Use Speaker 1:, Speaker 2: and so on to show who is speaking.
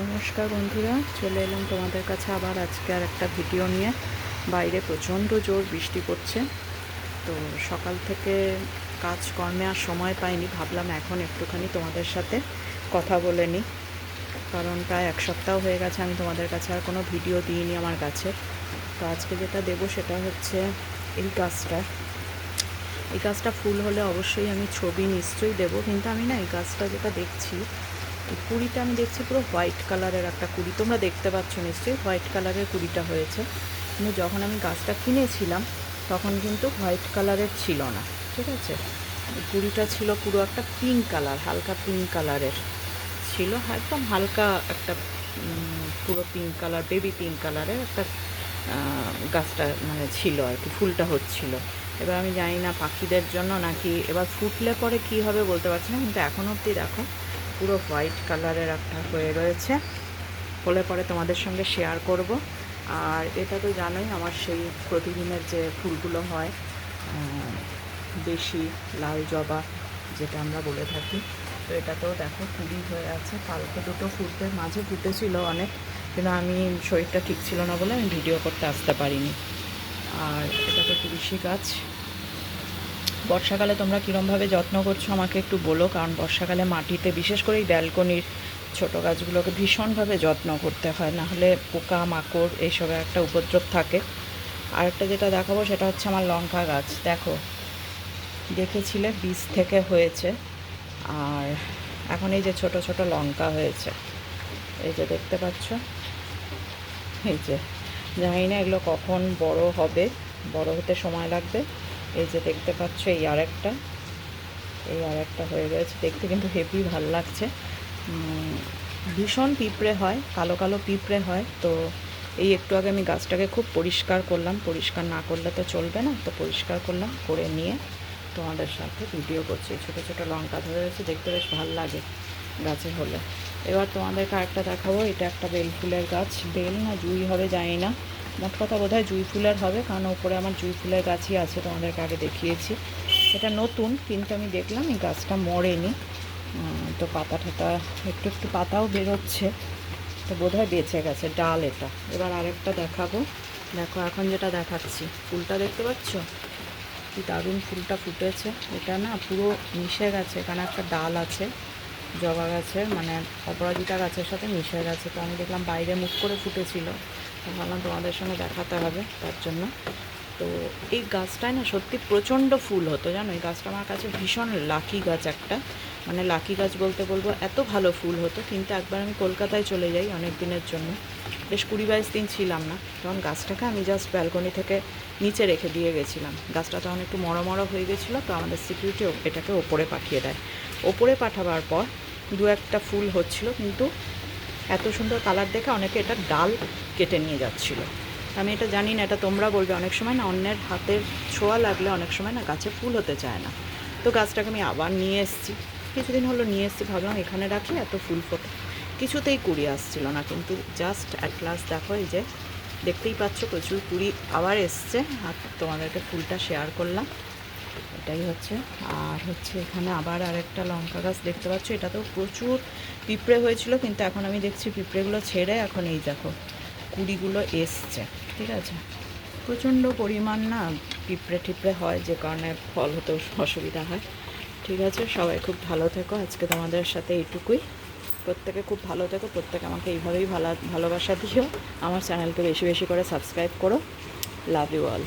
Speaker 1: নমস্কার বন্ধুরা, চলে এলাম তোমাদের কাছে আবার আজকে আর একটা ভিডিও নিয়ে। বাইরে প্রচণ্ড জোর বৃষ্টি পড়ছে, তো সকাল থেকে কাজকর্মে আর সময় পাইনি। ভাবলাম এখন একটুখানি তোমাদের সাথে কথা বলে নিই, কারণ প্রায় এক সপ্তাহ হয়ে গেছে আমি তোমাদের কাছে আর কোনো ভিডিও দিইনি আমার গাছে। তো আজকে যেটা দেবো সেটা হচ্ছে এই গাছটা। এই গাছটা ফুল হলে অবশ্যই আমি ছবি নিশ্চয়ই দেবো, কিন্তু আমি না এই গাছটা যেটা দেখছি, এই কুড়িটা আমি দেখছি পুরো হোয়াইট কালারের একটা কুড়ি। তোমরা দেখতে পাচ্ছ নিশ্চয়ই হোয়াইট কালারের কুড়িটা হয়েছে, কিন্তু যখন আমি গাছটা কিনেছিলাম তখন কিন্তু হোয়াইট কালারের ছিল না। ঠিক আছে, কুড়িটা ছিল পুরো একটা পিঙ্ক কালার, হালকা পিঙ্ক কালারের ছিল, একদম হালকা একটা পুরো পিঙ্ক কালার, বেবি পিঙ্ক কালারের একটা গাছটা মানে ছিল আর কি, ফুলটা হচ্ছিল। এবার আমি জানি না পাখিদের জন্য নাকি এবার ফুটলে পরে কি হবে বলতে পারছি না, কিন্তু এখন অবধি দেখো পুরো হোয়াইট কালারের একটা হয়ে রয়েছে। হলে পরে তোমাদের সঙ্গে শেয়ার করব। আর এটা তো জানোই আমার সেই প্রতিদিনের যে ফুলগুলো হয়, দেশি লাল জবা যেটা আমরা বলে থাকি, তো এটাতেও দেখো কুড়ি হয়ে আছে। কালকে দুটো ফুটে মাঝে ফুটেছিল অনেক, কিন্তু আমি শরীরটা ঠিক ছিল না বলে আমি ভিডিও করতে আসতে পারিনি। আর এটা তো তুলসী গাছ। বর্ষাকালে তোমরা কীরমভাবে যত্ন করছো আমাকে একটু বলো, কারণ বর্ষাকালে মাটিতে বিশেষ করে এই ব্যালকনির ছোটো গাছগুলোকে ভীষণভাবে যত্ন করতে হয়, নাহলে পোকা মাকড় এইসবের একটা উপদ্রব থাকে। আরেকটা যেটা দেখাবো সেটা হচ্ছে আমার লঙ্কা গাছ। দেখো, দেখেছিলে বীজ থেকে হয়েছে, আর এখন এই যে ছোট ছোট লঙ্কা হয়েছে, এই যে দেখতে পাচ্ছ, এই যে জানি না এগুলো কখন বড় হবে, বড় হতে সময় লাগবে। এই যে দেখতে পাচ্ছ এই আরেকটা হয়ে গেছে, দেখতে কিন্তু হেভি ভাল লাগছে। ভীষণ পিঁপড়ে হয়, কালো কালো পিঁপড়ে হয়। তো এই একটু আগে আমি গাছটাকে খুব পরিষ্কার করলাম, পরিষ্কার না করলে তো চলবে না, তো পরিষ্কার করলাম, করে নিয়ে তোমাদের সাথে ভিডিও করছি। ছোটো ছোটো লঙ্কা ধরে রয়েছে, দেখতে বেশ ভালো লাগে গাছে হলে। এবার তোমাদেরকে আরেকটা দেখাবো। এটা একটা বেল ফুলের গাছ, বেল না জুঁই হবে জানি না, মোট কথা বোধহয় জুঁই ফুলের হবে, কারণ ওপরে আমার জুঁই ফুলের গাছই আছে, তোমাদেরকে আগে দেখিয়েছি। এটা নতুন, কিন্তু আমি দেখলাম এই গাছটা মরেনি, তো পাতা ঠাতা একটু একটু পাতাও বেরোচ্ছে, তো বোধহয় বেঁচে গেছে ডাল এটা। এবার আরেকটা দেখাবো। দেখো এখন যেটা দেখাচ্ছি, ফুলটা দেখতে পাচ্ছ কি দারুণ ফুলটা ফুটেছে। এটা না পুরো মিশে গেছে, এখানে একটা ডাল আছে জবা গাছের, মানে অপরাজিতা গাছের সাথে মিশে গেছে। তো আমি দেখলাম বাইরে মুখ করে ফুটেছিল, তো ভাবলাম তোমাদের সঙ্গে দেখাতে হবে তার জন্য। তো এই গাছটায় না সত্যি প্রচণ্ড ফুল হতো, জানো। এই গাছটা আমার কাছে ভীষণ লাকি গাছ একটা, মানে লাকি গাছ বলতে বলবো, এত ভালো ফুল হতো। কিন্তু একবার আমি কলকাতায় চলে যাই অনেক দিনের জন্য, বেশ 20-22 দিন ছিলাম না, তখন গাছটাকে আমি জাস্ট ব্যালকনি থেকে নিচে রেখে দিয়ে গেছিলাম। গাছটা তখন একটু মরো হয়ে গেছিলো, তো আমাদের সিকিউরিটি এটাকে ওপরে পাঠিয়ে দেয়। ওপরে পাঠাবার পর দু একটা ফুল হচ্ছিল, কিন্তু এত সুন্দর কালার দেখে অনেকে এটা ডাল কেটে নিয়ে যাচ্ছিল। আমি এটা জানি না, এটা তোমরা বলবে। অনেক সময় না অন্যের হাতের ছোঁয়া লাগলে অনেক সময় না গাছে ফুল হতে চায় না। তো গাছটাকে আমি আবার নিয়ে এসেছি, কিছুদিন হলো নিয়ে এসেছি, ভাবলাম এখানে রাখি, এত ফুল ফোটে, কিছুতেই কুড়ি আসছিল না। কিন্তু জাস্ট অ্যাট লাস্ট দেখো, এই যে দেখতেই পাচ্ছ প্রচুর কুড়ি আবার এসছে, আর তোমাদেরকে ফুলটা শেয়ার করলাম, এটাই হচ্ছে। আর হচ্ছে এখানে আবার আরেকটা লঙ্কা গাছ দেখতে পাচ্ছ, এটাতেও প্রচুর পিঁপড়ে হয়েছিল, কিন্তু এখন আমি দেখছি পিঁপড়েগুলো ছেড়ে এখন এই দেখো কুড়িগুলো এসছে। ঠিক আছে, প্রচণ্ড পরিমাণ না পিঁপড়ে টিপড়ে হয়, যে কারণে ফল হতেও অসুবিধা হয়। ঠিক আছে, সবাই খুব ভালো থেকো, আজকে তোমাদের সাথে এইটুকুই। প্রত্যেকে খুব ভালো থেকো, প্রত্যেকে আমাকে এইভাবেই ভালোবাসা দিও, আমার চ্যানেলকে বেশি বেশি করে সাবস্ক্রাইব করো। Love you all.